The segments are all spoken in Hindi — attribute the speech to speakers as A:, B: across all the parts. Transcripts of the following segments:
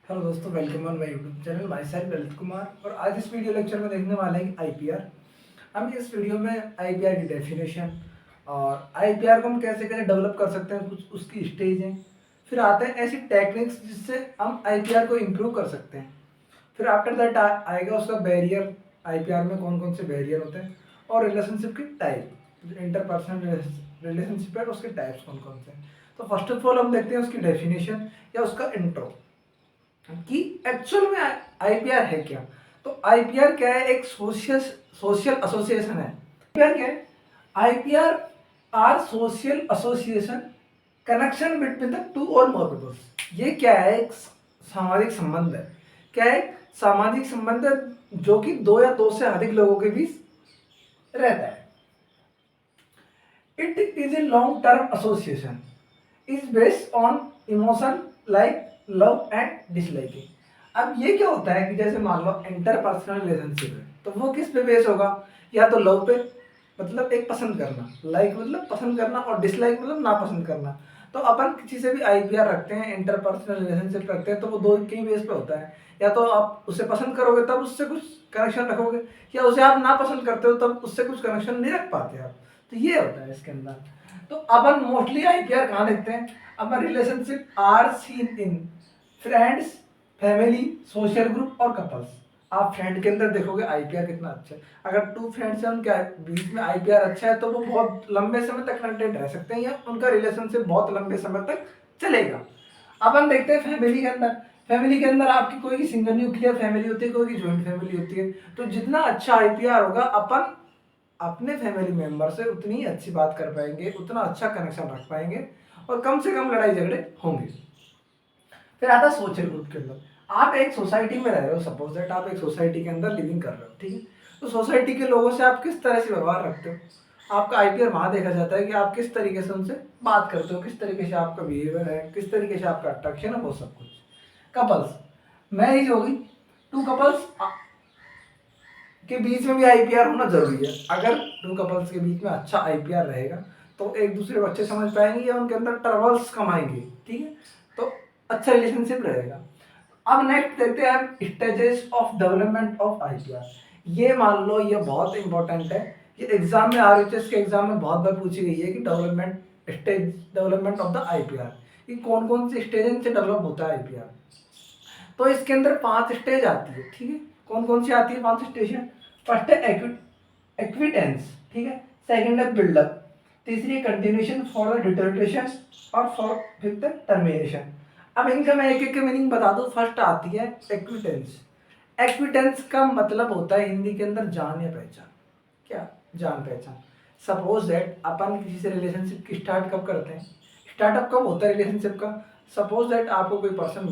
A: हेलो दोस्तों, welcome on my YouTube channel. My self Lalit Kumar. और आज इस वीडियो लेक्चर में देखने वाले हैं आईपीआर। हम इस वीडियो में आईपीआर की डेफिनेशन और आईपीआर को हम कैसे कैसे डेवलप कर सकते हैं, कुछ उसकी स्टेज हैं। फिर आते हैं ऐसी टेक्निक्स जिससे हम आईपीआर को इम्प्रूव कर सकते हैं। फिर आफ्टर दैट आएगा उसका बैरियर, आईपीआर में कौन कौन से बैरियर होते हैं, और रिलेशनशिप की टाइप, इंटरपर्सनल रिलेशनशिप है उसके टाइप्स कौन कौन से हैं। तो फर्स्ट ऑफ ऑल हम देखते हैं उसकी डेफिनेशन या उसका इंट्रो कि एक्चुअल में आईपीआर है क्या। तो आईपीआर क्या है? एक सोशल सोशल एसोसिएशन है। आईपीआर क्या है? IPR are social association connection between the two or more peoples. ये क्या है? एक सामाजिक संबंध है। क्या है? सामाजिक संबंध है जो कि दो या दो से अधिक लोगों के बीच रहता है। It is a long term association is based on emotion like love and disliking. अब ये क्या होता है कि जैसे मान लो इंटरपर्सनल रिलेशनशिप है तो वो किस पे बेस होगा? या तो लव पे, मतलब एक पसंद करना, लाइक मतलब पसंद करना, और डिसलाइक मतलब नापसंद करना। तो अपन किसी से भी आईपीआर रखते हैं, इंटरपर्सनल रिलेशनशिप रखते हैं, तो वो दो के बेस पे होता है। या तो आप उसे पसंद करोगे तब उससे कुछ कनेक्शन रखोगे, या उसे आप नापसंद करते हो तब उससे कुछ कनेक्शन नहीं रख पाते आप। तो ये होता है इसके अंदर। तो अपन मोस्टली आईपीआर कहाँ देखते हैं? अपन relationship are seen in friends, family, social group और कपल्स। आप फ्रेंड के अंदर देखोगे आईपीआर कितना अच्छा है। अगर टू फ्रेंड्स हैं उनके बीच में आईपीआर अच्छा है तो वो बहुत लंबे समय तक कनेक्टेड रह सकते हैं, या उनका रिलेशनशिप बहुत लंबे समय तक चलेगा। अपन देखते हैं फैमिली के अंदर। फैमिली के अंदर आपकी कोई की सिंगल न्यूक्लियर फैमिली होती है, कोई की ज्वाइंट फैमिली होती है। तो जितना अच्छा आईपीआर होगा, अपन अपने फैमिली मेंबर से उतनी ही अच्छी बात कर पाएंगे, उतना अच्छा कनेक्शन रख पाएंगे, और कम से कम लड़ाई झगड़े होंगे। फिर आता है सोशल ग्रुप के अंदर। आप एक सोसाइटी में रह रहे हो, सपोज दैट आप एक सोसाइटी के अंदर लिविंग कर रहे हो, ठीक है। तो सोसाइटी के लोगों से आप किस तरह से व्यवहार रखते हो? आपका आईपीआर वहां देखा जाता है कि आप किस तरीके से उनसे बात करते हो, किस तरीके से आपका बिहेवियर है, किस तरीके से आपका अट्रैक्शन है, वो सब कुछ। कपल्स, मैरिज होगी, टू कपल्स के बीच में भी आईपीआर होना जरूरी है। अगर टू कपल्स के बीच में अच्छा आईपीआर रहेगा तो एक दूसरे को अच्छे समझ पाएंगे या उनके अंदर ट्रबल्स कम आएंगे, ठीक है। तो अच्छा रिलेशनशिप रहेगा। अब नेक्स्ट देखते हैं stages of development of IPR. ये मान लो ये बहुत इंपॉर्टेंट है। ये एग्जाम में आरएचएस के एग्जाम में बहुत बार पूछी गई है कि development stage, development of the IPR, कि कौन कौन से स्टेज से डेवलप होता है आईपीआर। तो इसके अंदर 5 स्टेज आती है, ठीक है। कौन कौन सी आती है 5 स्टेज? फर्स्ट है एक्विटेंस, ठीक है। सेकंड है बिल्डअप, तीसरी है कंटिन्यूएशन, फॉर द डिटोरेशन, और फॉर फिफ्थ है टर्मिनेशन। अब इनका मैं एक एक का मीनिंग बता दूं। फर्स्ट आती है एक्विटेंस। एक्विटेंस का मतलब होता है हिंदी के अंदर जान या पहचान। क्या? जान पहचान। सपोज दैट अपन किसी से रिलेशनशिप की स्टार्ट कब करते हैं? स्टार्टअप कब होता है रिलेशनशिप का? सपोज दैट आपको कोई पर्सन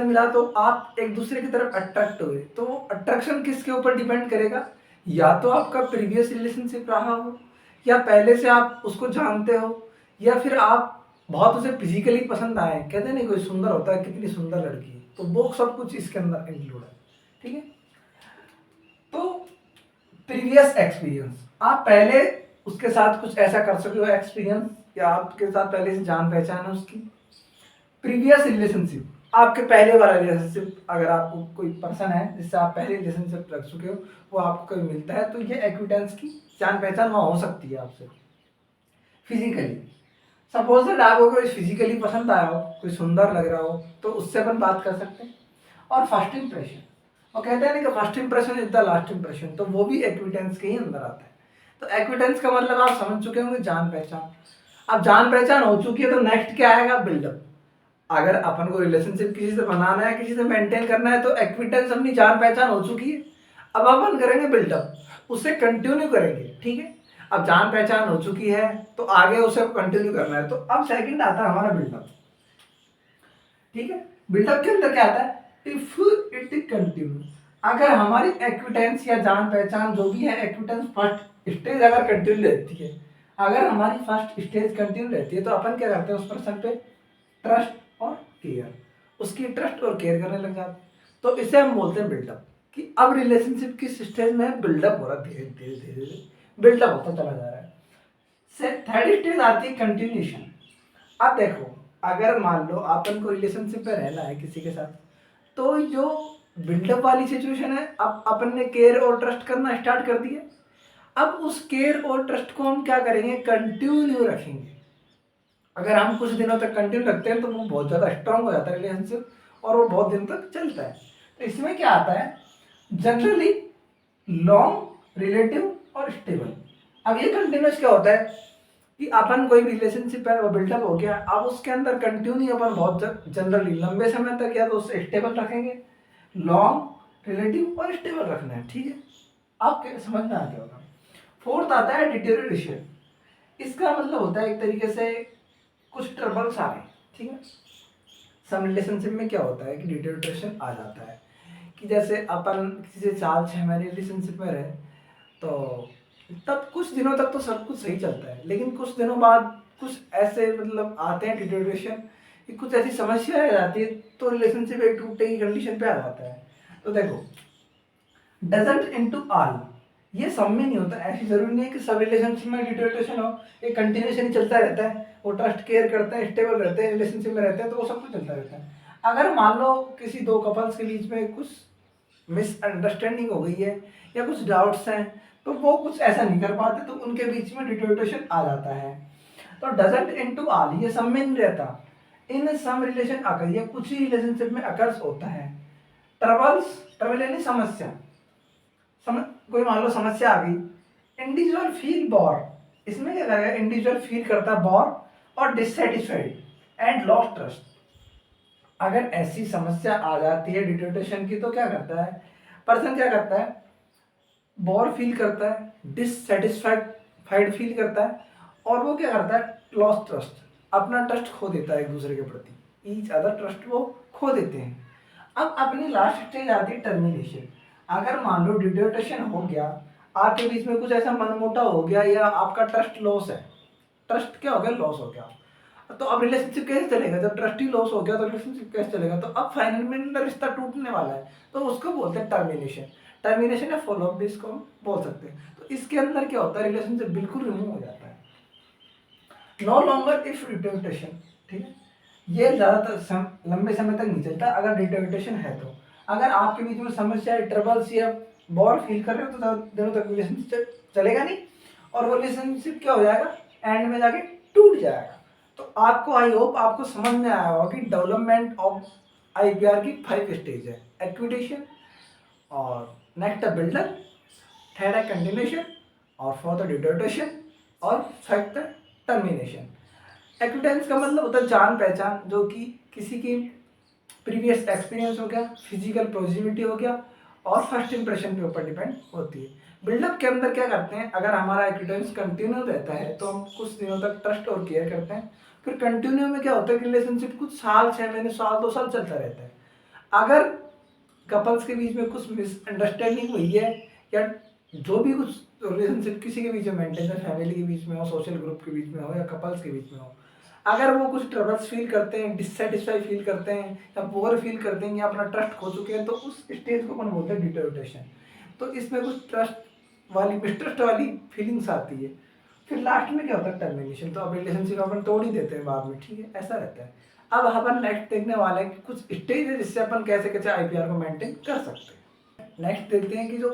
A: मिला तो आप एक दूसरे की तरफ अट्रैक्ट हुए। तो अट्रैक्शन किसके ऊपर डिपेंड करेगा? या तो आपका प्रीवियस रिलेशनशिप रहा हो, या पहले से आप उसको जानते हो, या फिर आप बहुत उसे फिजिकली पसंद आए। कहते नहीं कोई सुंदर होता है, कितनी सुंदर लड़की है, तो वो सब कुछ इसके अंदर इंक्लूड है, ठीक है। तो प्रीवियस एक्सपीरियंस, आप पहले उसके साथ कुछ ऐसा कर सके हो एक्सपीरियंस, या आपके साथ पहले से जान पहचान है उसकी। प्रीवियस रिलेशनशिप, आपके पहले वाला रिलेशनशिप, अगर आपको कोई पर्सन है जिससे आप पहले रिलेशनशिप रख चुके हो, वो आपको कभी मिलता है तो ये एक्विटेंस की जान पहचान वहाँ हो सकती है आपसे। फिजिकली, सपोज दैट आपको कोई फिजिकली पसंद आया हो, कोई सुंदर लग रहा हो, तो उससे अपन बात कर सकते हैं। और फर्स्ट इंप्रेशन, वो कहते हैं ना कि first impression is the last impression, तो वो भी एक्विटेंस के ही अंदर आता है। तो एक्विटेंस का मतलब आप समझ चुके होंगे, जान पहचान। अब जान पहचान हो चुकी है तो नेक्स्ट क्या आएगा? बिल्डअप। अगर अपन को रिलेशनशिप किसी से बनाना है, किसी से मेंटेन करना है, तो एक्विटेंस अपनी जान पहचान हो चुकी है। अब अपन करेंगे बिल्डअप, उससे कंटिन्यू करेंगे, ठीक है। अब जान पहचान हो चुकी है तो आगे उसे कंटिन्यू करना है। तो अब सेकंड आता है हमारा बिल्डअप, ठीक है। बिल्डअप के अंदर क्या आता है? इफ इट कंटिन्यू, अगर हमारी एक्विटेंस या जान पहचान जो भी है, एक्विटेंस फर्स्ट स्टेज अगर कंटिन्यू रहती है, अगर हमारी फर्स्ट स्टेज कंटिन्यू रहती है, तो अपन क्या करते हैं उस पर्सन पे? ट्रस्ट और केयर, उसकी ट्रस्ट और केयर करने लग जाते हैं। तो इसे हम बोलते हैं बिल्डअप, कि अब रिलेशनशिप किस स्टेज में बिल्डअप हो रहा है, धीरे धीरे धीरे धीरे बिल्डअप होता चला जा रहा है। से थर्ड स्टेज आती है कंटिन्यूशन। अब देखो, अगर मान लो अपन को रिलेशनशिप में रहना है किसी के साथ, तो जो बिल्डअप वाली सिचुएशन है, अब अपन ने केयर और ट्रस्ट करना स्टार्ट कर दिया। अब उस केयर और ट्रस्ट को हम क्या करेंगे, कंटिन्यू रखेंगे। अगर हम कुछ दिनों तक कंटिन्यू रखते हैं तो वो बहुत ज़्यादा स्ट्रांग हो जाता है रिलेशनशिप, और वो बहुत दिन तक चलता है। तो इसमें क्या आता है, जनरली लॉन्ग, रिलेटिव और स्टेबल। अब ये कंटिन्यूस क्या होता है कि अपन कोई रिलेशनशिप है वो बिल्डअप हो गया, अब उसके अंदर कंटिन्यू अपन बहुत जनरली लंबे समय तक या तो उससे स्टेबल रखेंगे, लॉन्ग, रिलेटिव और स्टेबल रखना है, ठीक है। आपके समझ में आ गया होगा। फोर्थ आता है डिटेरियोरेशन। इसका मतलब होता है एक तरीके से कुछ ट्रबल्स आ रहे हैं, ठीक है। सम रिलेशनशिप में क्या होता है कि डिटेरियोरेशन आ जाता है, कि जैसे अपन किसी से 4-6 महीने रिलेशनशिप में रहे, तो तब कुछ दिनों तक तो सब कुछ सही चलता है, लेकिन कुछ दिनों बाद कुछ ऐसे मतलब आते हैं डिटेरियोरेशन, कि कुछ ऐसी समस्या आ जाती है, तो रिलेशनशिप एक टूटने की कंडीशन पे आ जाता है। तो देखो, डजंट इनटू ऑल, ये सब में नहीं होता। ऐसी जरूरी नहीं है कि सब रिलेशनशिप में डिटेरियोरेशन हो, एक कंटिन्यूशन ही चलता रहता है, वो ट्रस्ट केयर करते हैं, स्टेबल रहते हैं, रिलेशनशिप में रहते हैं, तो वो सब कुछ चलता रहता है। अगर मान लो किसी दो कपल्स के बीच में कुछ मिसअंडरस्टैंडिंग हो गई है या कुछ डाउट्स हैं, तो वो कुछ ऐसा नहीं कर पाते, तो उनके बीच में डिटेरियोरेशन आ जाता है। तो डजंट इनटू ऑल, ये सब में नहीं रहता, इन सम रिलेशन आकर, ये कुछ ही रिलेशनशिप में अकर्स होता है। ट्रबल्स, ट्रबल यानी समस्या, कोई मान लो समस्या आ गई, इंडिविजुअल फील बोर, इसमें क्या करेगा, इंडिविजुअल फील करता है बोर और डिससेटिस्फाइड एंड लॉस्ट ट्रस्ट। अगर ऐसी समस्या आ जाती है डिटेरियोरेशन की, तो क्या करता है पर्सन, क्या करता है, बोर फील करता है, डिससेटिस्फाइड फील करता है, और वो क्या करता है, लॉस्ट ट्रस्ट, अपना ट्रस्ट खो देता है एक दूसरे के प्रति, ईच अदर ट्रस्ट वो खो देते हैं। अब अपनी लास्ट स्टेज आती है टर्मिनेशन। अगर मान लो डिटेरियोरेशन हो गया, आपके बीच में कुछ ऐसा मनमुटाव हो गया, या आपका ट्रस्ट लॉस है, ट्रस्ट क्या हो गया, लॉस हो गया, तो अब रिलेशनशिप कैसे चलेगा, जब ट्रस्ट ही लॉस हो गया तो रिलेशनशिप कैसे चलेगा, तो अब फाइनल में रिश्ता टूटने वाला है, तो उसको बोलते हैं टर्मिनेशन। टर्मिनेशन या फॉलो अप भी इसको हम बोल सकते हैं। तो इसके अंदर क्या होता है, रिलेशनशिप बिल्कुल रिमूव हो जाता है, नो लॉन्गर इफ डिटेरियोरेशन, ठीक है। ये ज़्यादातर लंबे समय तक नहीं चलता अगर डिटेरियोरेशन है तो। अगर आपके बीच में समस्या है, ट्रबल्स या बोर फील कर रहे हो, तो ज़्यादा दिनों तक रिलेशनशिप चलेगा नहीं, और वो रिलेशनशिप क्या हो जाएगा, एंड में जाके टूट जाएगा। तो आपको, आई होप आपको समझ में आया होगा कि डेवलपमेंट ऑफ आईपीआर की 5 स्टेज है। एक्विटेशन, और नेक्स्ट है बिल्डर, थर्ड है कंटिन्यूशन, और फोर्थ है डिटेरियोरेशन, और फिफ्थ है टर्मिनेशन। एक्विटेंस का मतलब होता है जान पहचान, जो कि किसी की प्रीवियस एक्सपीरियंस हो गया, फिजिकल प्रोक्सिमिटी हो गया, और फर्स्ट इंप्रेशन के ऊपर डिपेंड होती है। बिल्डअप के अंदर क्या करते हैं, अगर हमारा एक्विटेंस कंटिन्यू रहता है तो हम कुछ दिनों तक ट्रस्ट और केयर करते हैं। फिर कंटिन्यू में क्या होता है कि रिलेशनशिप कुछ साल, 6 महीने, साल, 2 साल चलता रहता है। अगर कपल्स के बीच में कुछ मिसअंडरस्टैंडिंग हुई है, या जो भी कुछ रिलेशनशिप किसी के बीच में मेंटेन है, फैमिली के बीच में हो, सोशल ग्रुप के बीच में हो, या कपल्स के बीच में हो, अगर वो कुछ ट्रबल्स फील करते हैं, डिससेटिस्फाई फील करते हैं, या बोर फील करते हैं, या अपना ट्रस्ट खो चुके हैं, तो उस स्टेज को अपन बोलते हैं डिटेरियोरेशन। तो इसमें कुछ ट्रस्ट वाली, मिसट्रस्ट वाली फीलिंग्स आती है। फिर लास्ट में क्या होता है, टर्मिनेशन। तो अब रिलेशनशिप अपन तोड़ ही देते हैं बाद में, ठीक है, ऐसा रहता है। अब अपन नेक्स्ट देखने वाले हैं कि कुछ स्टेज है जिससे अपन कैसे कैसे आईपीआर को मेंटेन कर सकते हैं। नेक्स्ट देखते हैं कि जो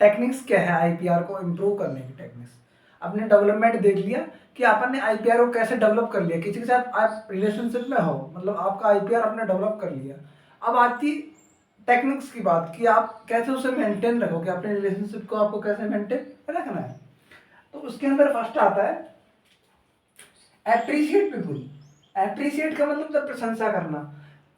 A: टेक्निक्स क्या है आईपीआर को इम्प्रूव करने की टेक्निक्स। आपने डेवलपमेंट देख लिया कि आपन ने आईपीआर को कैसे डेवलप कर लिया, किसी के साथ आप रिलेशनशिप में हो, मतलब आपका आईपीआर आपने डेवलप कर लिया। अब आती टेक्निक्स की बात कि आप कैसे उसे मेंटेन रखोगे, अपने रिलेशनशिप को आपको कैसे मेंटेन रखना है। तो उसके अंदर फर्स्ट आता है एप्रिशिएट पीपुल। एप्रिशिएट का मतलब जब प्रशंसा करना।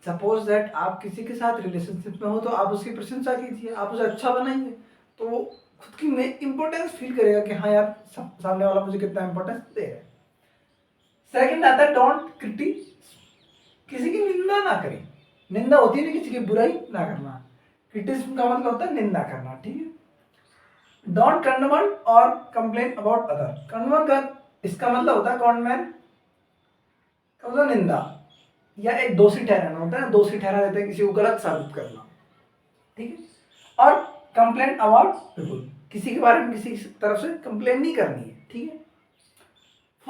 A: सपोज दैट आप किसी के साथ रिलेशनशिप में हो, तो आप उसकी प्रशंसा कीजिए, आप उसे अच्छा बनाइए, तो वो खुद की इंपॉर्टेंस फील करेगा कि हाँ यार, सामने वाला मुझे कितना इंपॉर्टेंस दे रहा है। सेकंड आता है डोंट क्रिटिक, किसी की निंदा ना करें। निंदा होती है ना, किसी की बुराई ना करना। क्रिटिसिज्म का मतलब होता है निंदा करना, ठीक है। डोंट कंडमन और कंप्लेन अबाउट अदर। कंडमन का इसका मतलब होता है, कॉन्डमैन का मतलब निंदा या एक दोषी ठहराना होता है, दोषी ठहरा देते हैं, किसी को गलत साबित करना, ठीक है। और कंप्लेन अबाउट पीपल, किसी के बारे में किसी तरफ से कंप्लेन नहीं करनी है, ठीक है।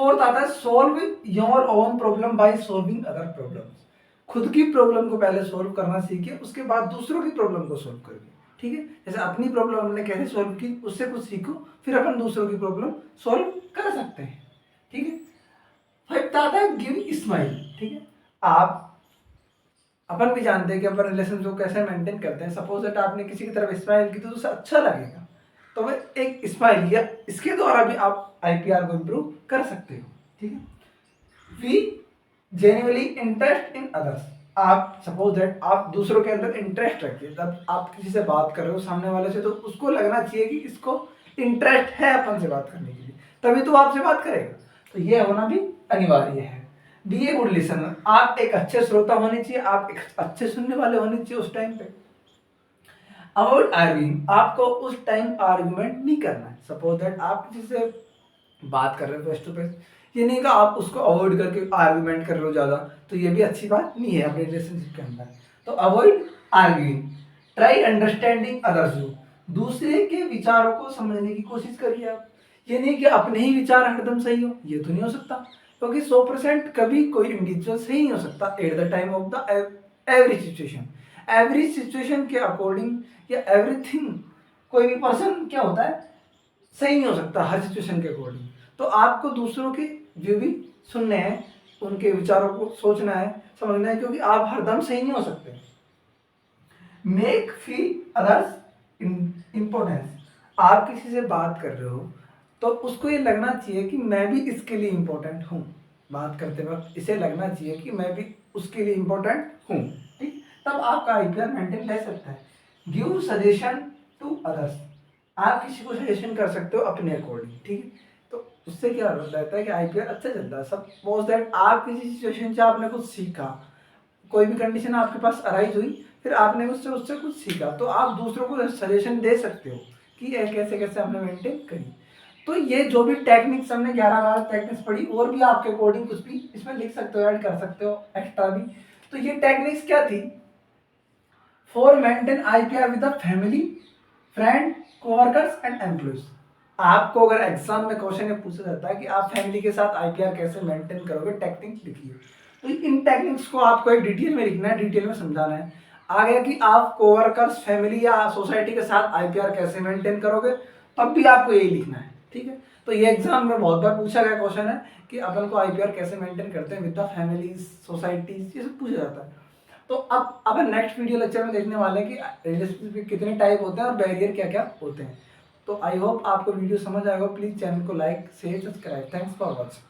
A: फोर्थ आता है solve your own problem by solving other problems. खुद की प्रॉब्लम को पहले सॉल्व करना सीखिए, उसके बाद दूसरों की प्रॉब्लम को सॉल्व करिए। ठीक है, जैसे अपनी प्रॉब्लम हमने कैसे सॉल्व की उससे कुछ सीखो, फिर अपन दूसरों की प्रॉब्लम सॉल्व कर सकते हैं। ठीक है, फिफ्थ आता है गिव स्माइल। ठीक है, आप अपन भी जानते हैं कि अपन रिलेशन को कैसे मेंटेन करते हैं। सपोज दैट आपने किसी की तरफ स्माइल की तो उसे अच्छा लगेगा, तो वह एक स्माइल या इसके द्वारा भी आप आईपीआर को इम्प्रूव कर सकते हो। ठीक है, we genuinely interest in others. आप सपोज दैट आप दूसरों के अंदर इंटरेस्ट रखिए, जब आप किसी से बात कर रहे हो सामने वाले से, तो उसको लगना चाहिए कि इसको इंटरेस्ट है अपन से बात करने के लिए, तभी तो आपसे बात करेगा। तो ये होना भी अनिवार्य है। Be a good listener. आप एक अच्छे श्रोता होने चाहिए, आप एक अच्छे सुनने वाले होने चाहिए उस टाइम पे। Avoid arguing. आपको उस टाइम आर्गुमेंट नहीं करना है। सपोज दैट आप किसी से बात कर रहे हो फेस टू फेस, ये नहीं कि आप उसको अवॉइड करके आर्गुमेंट कर रहे हो ज़्यादा, तो ये भी अच्छी बात नहीं है अपने रिलेशनशिप के अंदर। तो avoid arguing, try understanding others view. दूसरे के विचारों को समझने की कोशिश करिए आप। ये नहीं कि अपने ही विचार हरदम सही हो, ये तो नहीं हो सकता, क्योंकि 100% कभी कोई इंडिविजुअल सही नहीं हो सकता at the time of the every situation. Every situation के अकॉर्डिंग या एवरीथिंग, कोई भी पर्सन क्या होता है, सही नहीं हो सकता हर सिचुएशन के अकॉर्डिंग। तो आपको दूसरों के व्यू भी सुनने हैं, उनके विचारों को सोचना है, समझना है, क्योंकि आप हरदम सही नहीं हो सकते। Make feel others importance. आप किसी से बात कर रहे हो तो उसको ये लगना चाहिए कि मैं भी इसके लिए इम्पोर्टेंट हूँ। बात करते वक्त इसे लगना चाहिए कि मैं भी उसके लिए इम्पोर्टेंट हूँ। ठीक, तब आपका आईपीआर मेंटेन रह सकता है। Give suggestion to others. आप किसी को सजेशन कर सकते हो अपने अकॉर्डिंग। ठीक है, तो उससे क्या रहता है कि आईपीआर अच्छा चलता है। सपोज दैट आप किसी सिचुएशन से आपने कुछ सीखा, कोई भी कंडीशन आपके पास अराइज हुई, फिर आपने उससे उससे कुछ सीखा, तो आप दूसरों को सजेशन दे सकते हो कि ये कैसे कैसे हमने मेंटेन करी। तो ये जो भी टेक्निक्स हमने 11-12 टेक्निक्स पढ़ी, और भी आपके अकॉर्डिंग कुछ भी इसमें लिख सकते हो, ऐड कर सकते हो एक्स्ट्रा भी। तो ये टेक्निक्स क्या थी? For maintain IPR with the family, friend, coworkers and employees. आपको अगर एग्जाम में क्वेश्चन में पूछा जाता है कि आप फैमिली के साथ आईपीआर कैसे मेंटेन करोगे, टेक्निक लिखिए। तो इन टेक्निक्स को आपको एक डिटेल में लिखना है, डिटेल में समझाना है। आ गया कि आप कोवर्कर्स, फैमिली या सोसाइटी के साथ आईपीआर कैसे मेंटेन करोगे, तब भी आपको यही लिखना है। ठीक है, तो ये एग्जाम में बहुत बार पूछा गया क्वेश्चन है कि अपन को आईपीआर कैसे मेंटेन करते हैं विद द फैमिलीज, सोसाइटीज, ये सब पूछा जाता है। तो अब अपन नेक्स्ट वीडियो लेक्चर में देखने वाले हैं कि रिलेशनशिप के कितने टाइप होते हैं और बैरियर क्या क्या होते हैं। तो आई होप आपको वीडियो समझ आएगा। प्लीज चैनल को like, share, subscribe. Thanks for watching.